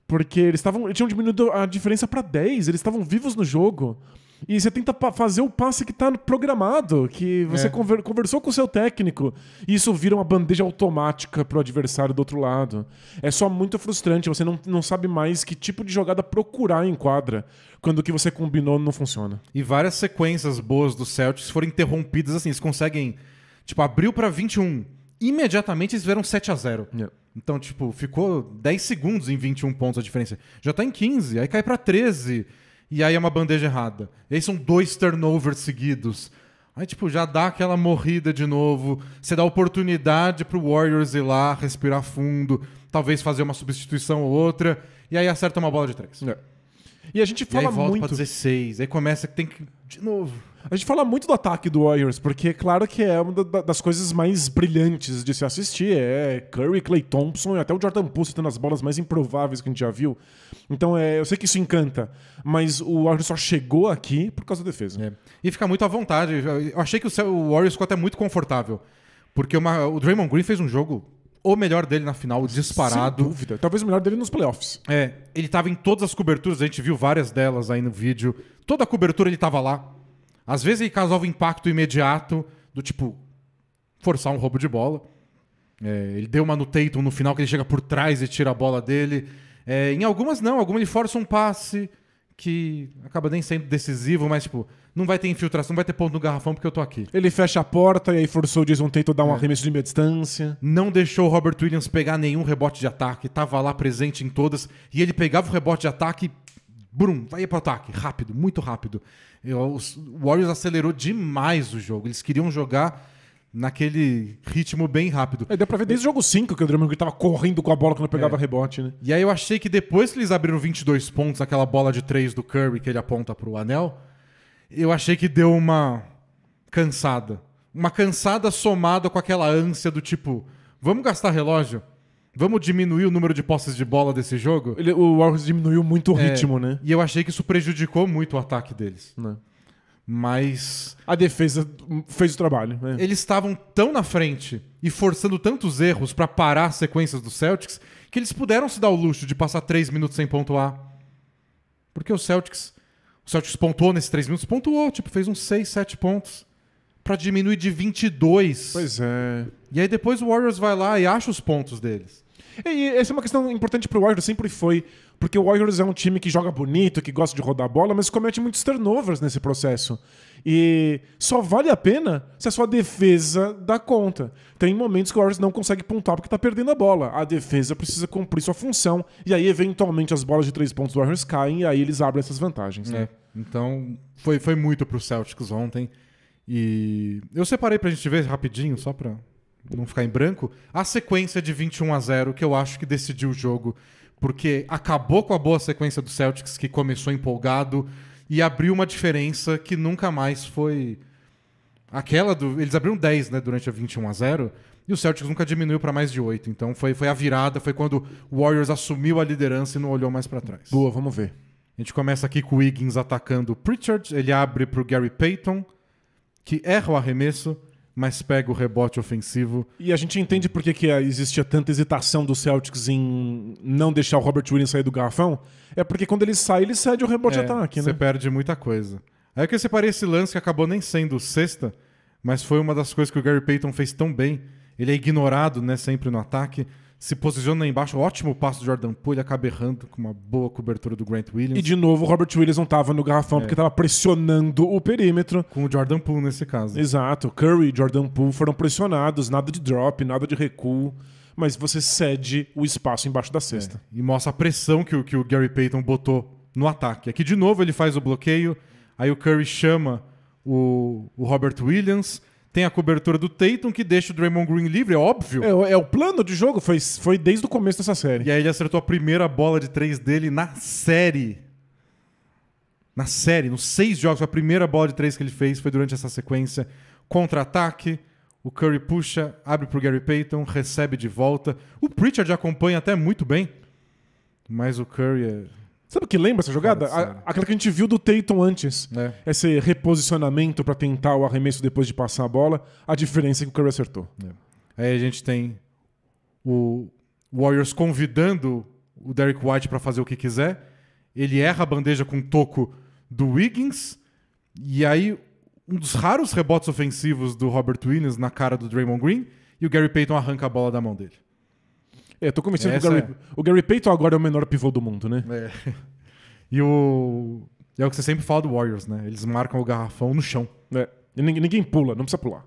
Porque eles tinham diminuído a diferença para 10, eles estavam vivos no jogo. E você tenta fazer o passe que tá programado, que você conversou com o seu técnico, e isso vira uma bandeja automática pro adversário do outro lado. É só muito frustrante, você não sabe mais que tipo de jogada procurar em quadra, quando o que você combinou não funciona. E várias sequências boas do Celtics foram interrompidas assim, eles conseguem, tipo, abriu pra 21, imediatamente eles viram 7-0. Então, tipo, ficou 10 segundos em 21 pontos a diferença. Já tá em 15, aí cai pra 13... e aí é uma bandeja errada. E aí são 2 turnovers seguidos. Aí, tipo, já dá aquela morrida de novo. Você dá oportunidade pro Warriors ir lá, respirar fundo, talvez fazer uma substituição ou outra, e aí acerta uma bola de 3. E a gente fala e aí volta muito... pra 16, aí começa que tem que... de novo. A gente fala muito do ataque do Warriors, porque é claro que é uma das coisas mais brilhantes de se assistir. É Curry, Klay Thompson e até o Jordan Poole tendo as bolas mais improváveis que a gente já viu. Então eu sei que isso encanta, mas o Warriors só chegou aqui por causa da defesa. E fica muito à vontade. Eu achei que o Warriors ficou até muito confortável, porque o Draymond Green fez um jogo... o melhor dele na final, disparado. Sem dúvida. Talvez o melhor dele nos playoffs. Ele tava em todas as coberturas, a gente viu várias delas aí no vídeo. Toda a cobertura ele tava lá. Às vezes ele causava impacto imediato, do tipo, forçar um roubo de bola. Ele deu uma no Tatum no final, que ele chega por trás e tira a bola dele. Em algumas não, algumas ele força um passe que acaba nem sendo decisivo, mas tipo, não vai ter infiltração, não vai ter ponto no garrafão porque eu tô aqui. Ele fecha a porta e aí forçou o Jason Tatum a dar um arremesso de meia distância. Não deixou o Robert Williams pegar nenhum rebote de ataque, tava lá presente em todas, e ele pegava o rebote de ataque, brum, vai pro ataque, rápido, muito rápido. O Warriors acelerou demais o jogo, eles queriam jogar naquele ritmo bem rápido. Deu pra ver desde o jogo 5 que o Draymond Green tava correndo com a bola quando pegava rebote, né? E aí eu achei que depois que eles abriram 22 pontos, aquela bola de 3 do Curry que ele aponta pro anel, eu achei que deu uma cansada. uma cansada somada com aquela ânsia do tipo, vamos gastar relógio? Vamos diminuir o número de posses de bola desse jogo? O Warriors diminuiu muito o ritmo, né? E eu achei que isso prejudicou muito o ataque deles. Não. Mas A defesa fez o trabalho. Né? eles estavam tão na frente e forçando tantos erros pra parar as sequências do Celtics que eles puderam se dar o luxo de passar 3 minutos sem pontuar. Porque o Celtics pontuou nesses 3 minutos, pontuou, tipo, fez uns 6, 7 pontos pra diminuir de 22. Pois é. E aí depois o Warriors vai lá e acha os pontos deles. E essa é uma questão importante pro Warriors, sempre foi. Porque o Warriors é um time que joga bonito, que gosta de rodar a bola, mas comete muitos turnovers nesse processo. E só vale a pena se a sua defesa dá conta. Tem momentos que o Warriors não consegue pontuar porque tá perdendo a bola. A defesa precisa cumprir sua função. E aí, eventualmente, as bolas de 3 pontos do Warriors caem e aí eles abrem essas vantagens. Né? Então, foi muito pro Celtics ontem. E eu separei pra gente ver rapidinho, só pra não ficar em branco, a sequência de 21-0 que eu acho que decidiu o jogo, porque acabou com a boa sequência do Celtics, que começou empolgado, e abriu uma diferença que nunca mais foi aquela do... Eles abriram 10, né, durante a 21-0, e o Celtics nunca diminuiu para mais de 8. Então foi a virada, foi quando o Warriors assumiu a liderança e não olhou mais para trás. Boa, vamos ver. A gente começa aqui com o Wiggins atacando o Pritchard, ele abre pro Gary Payton, que erra o arremesso, mas pega o rebote ofensivo. E a gente entende por que existia tanta hesitação do Celtics em não deixar o Robert Williams sair do garrafão. É porque quando ele sai, ele cede o rebote de ataque, Você né? perde muita coisa. Aí que eu separei esse lance que acabou nem sendo sexta, mas foi uma das coisas que o Gary Payton fez tão bem. Ele é ignorado, né, sempre no ataque. Se posiciona lá embaixo, ótimo passo do Jordan Poole, ele acaba errando com uma boa cobertura do Grant Williams. E de novo o Robert Williams não tava no garrafão porque tava pressionando o perímetro. Com o Jordan Poole nesse caso. Exato. Curry e Jordan Poole foram pressionados, nada de drop, nada de recuo, mas você cede o espaço embaixo da cesta. E mostra a pressão que o Gary Payton botou no ataque. Aqui de novo ele faz o bloqueio, aí o Curry chama o Robert Williams, tem a cobertura do Tatum que deixa o Draymond Green livre, é óbvio. É o plano de jogo, foi desde o começo dessa série. E aí ele acertou a primeira bola de 3 dele na série. Na série, nos 6 jogos, a primeira bola de 3 que ele fez foi durante essa sequência. Contra-ataque, o Curry puxa, abre pro Gary Payton, recebe de volta. O Pritchard acompanha até muito bem, mas o Curry é... Sabe o que lembra essa jogada? Aquela que a gente viu do Tatum antes. É. Esse reposicionamento pra tentar o arremesso depois de passar a bola. A diferença é que o Curry acertou. Aí a gente tem o Warriors convidando o Derrick White para fazer o que quiser. Ele erra a bandeja com o toco do Wiggins. E aí, um dos raros rebotes ofensivos do Robert Williams na cara do Draymond Green. E o Gary Payton arranca a bola da mão dele. Tô convencido que o Gary Payton agora é o menor pivô do mundo, né? E é o que você sempre fala do Warriors, né? Eles marcam o garrafão no chão. E ninguém pula, não precisa pular.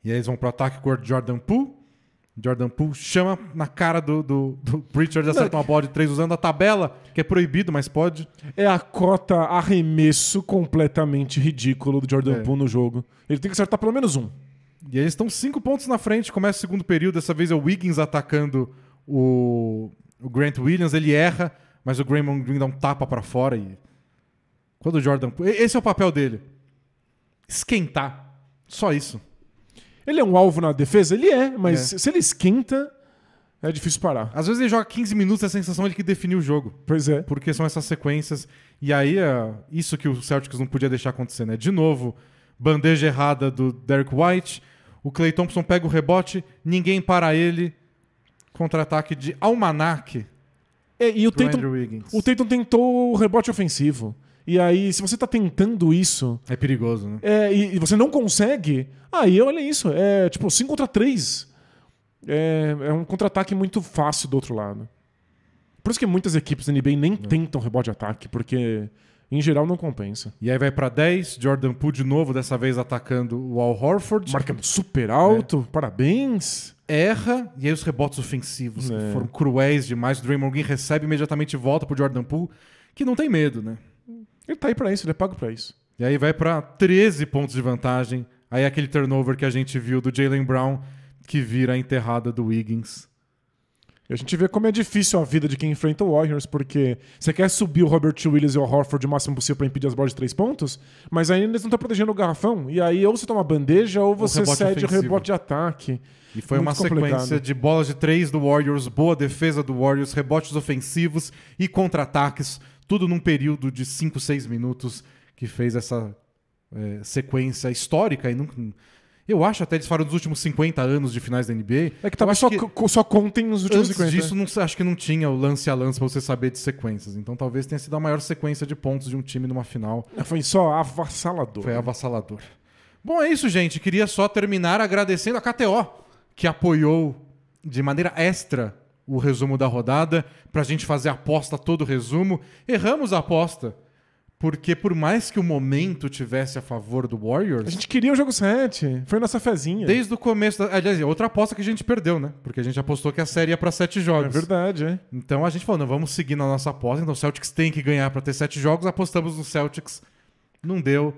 E aí eles vão pro ataque com o Jordan Poole. Jordan Poole chama na cara do Pritchard e acerta uma bola de 3 usando a tabela, que é proibido, mas pode. É a cota arremesso completamente ridículo do Jordan Poole no jogo. Ele tem que acertar pelo menos um. E eles estão 5 pontos na frente, começa o segundo período, dessa vez é o Wiggins atacando o Grant Williams, ele erra, mas o Draymond Green dá um tapa pra fora e... Quando o Jordan Poole... Esse é o papel dele. Esquentar. Só isso. Ele é um alvo na defesa? Ele é, mas se ele esquenta, é difícil parar. Às vezes ele joga 15 minutos e a sensação é ele que definiu o jogo. Pois é. Porque são essas sequências. E aí é isso que o Celtics não podia deixar acontecer, né? De novo, bandeja errada do Derrick White. O Klay Thompson pega o rebote, ninguém para ele. Contra-ataque de Almanac. E o Tatum tentou o rebote ofensivo. E aí, se você tá tentando isso... É perigoso, né? E você não consegue... Aí, olha isso. É tipo 5 contra 3. É um contra-ataque muito fácil do outro lado. Por isso que muitas equipes da NBA nem tentam rebote de ataque, porque... Em geral, não compensa. E aí vai pra 10, Jordan Poole de novo, dessa vez atacando o Al Horford. Marcando super alto, parabéns. Erra, e aí os rebotes ofensivos que foram cruéis demais. O Draymond Green recebe imediatamente e volta pro Jordan Poole, que não tem medo, né? Ele tá aí pra isso, ele é pago pra isso. E aí vai pra 13 pontos de vantagem. Aí aquele turnover que a gente viu do Jaylen Brown, que vira a enterrada do Wiggins. E a gente vê como é difícil a vida de quem enfrenta o Warriors, porque você quer subir o Robert Williams e o Horford o máximo possível para impedir as bolas de 3 pontos, mas ainda eles não estão protegendo o garrafão. E aí ou você toma bandeja ou você cede o rebote de ataque. E foi uma sequência de bolas de 3 do Warriors, boa defesa do Warriors, rebotes ofensivos e contra-ataques, tudo num período de 5, 6 minutos que fez essa sequência histórica. E eu acho até eles falaram dos últimos 50 anos de finais da NBA. É que talvez só contem nos últimos antes 50. Disso, acho que não tinha o lance a lance pra você saber de sequências. Então talvez tenha sido a maior sequência de pontos de um time numa final. Foi só avassalador. Foi avassalador. Bom, é isso, gente. Queria só terminar agradecendo a KTO, que apoiou de maneira extra o resumo da rodada, pra gente fazer a aposta, todo o resumo. Erramos a aposta, porque por mais que o momento tivesse a favor do Warriors... A gente queria o jogo 7, foi nossa fezinha. Desde o começo... Aliás, outra aposta que a gente perdeu, né? Porque a gente apostou que a série ia pra 7 jogos. É verdade, é. Então a gente falou, não, vamos seguir na nossa aposta. Então o Celtics tem que ganhar pra ter 7 jogos. Apostamos no Celtics. Não deu.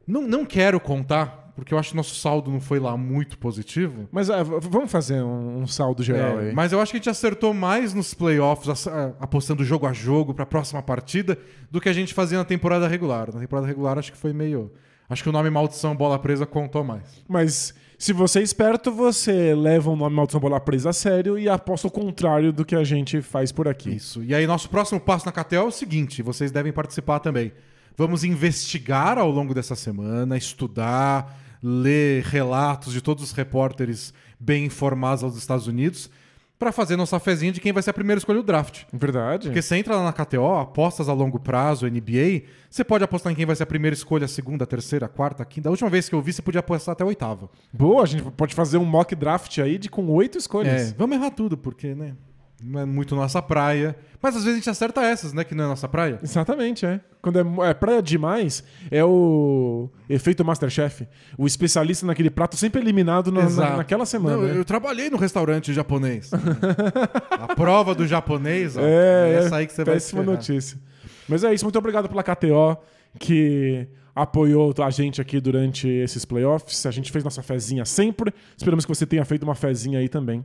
Não quero contar, porque eu acho que nosso saldo não foi lá muito positivo. Mas vamos fazer um saldo geral aí. Mas eu acho que a gente acertou mais nos playoffs, apostando jogo a jogo para a próxima partida, do que a gente fazia na temporada regular. Na temporada regular acho que foi meio... Acho que o nome Maldição Bola Presa contou mais. Mas se você é esperto, você leva o nome Maldição Bola Presa a sério e aposta o contrário do que a gente faz por aqui. Isso. E aí nosso próximo passo na KTO é o seguinte, vocês devem participar também. Vamos investigar ao longo dessa semana, estudar, ler relatos de todos os repórteres bem informados aos Estados Unidos para fazer nossa fezinha de quem vai ser a primeira escolha do draft. Verdade. Porque você entra lá na KTO, apostas a longo prazo, NBA, você pode apostar em quem vai ser a primeira escolha, a segunda, a terceira, a quarta, a quinta. A última vez que eu vi, você podia apostar até a oitava. Boa, a gente pode fazer um mock draft aí com 8 escolhas. Vamos errar tudo, porque, né? Não é muito nossa praia. Mas às vezes a gente acerta essas, né? Que não é nossa praia. Exatamente, é. Quando é praia demais, é o efeito Masterchef. O especialista naquele prato sempre eliminado naquela semana. Não, eu trabalhei no restaurante japonês. A prova do japonês, ó, essa aí que você vai se péssima notícia. Mas é isso, muito obrigado pela KTO, que apoiou a gente aqui durante esses playoffs. A gente fez nossa fezinha sempre. Esperamos que você tenha feito uma fezinha aí também.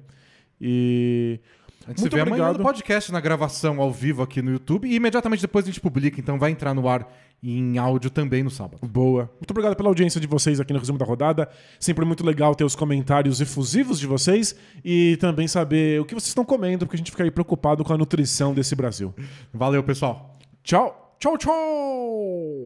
E... A gente se vê amanhã no podcast, na gravação ao vivo aqui no YouTube, e imediatamente depois a gente publica, então vai entrar no ar em áudio também no sábado. Boa. Muito obrigado pela audiência de vocês aqui no resumo da rodada. Sempre muito legal ter os comentários efusivos de vocês e também saber o que vocês estão comendo, porque a gente fica aí preocupado com a nutrição desse Brasil. Valeu, pessoal. Tchau. Tchau, tchau!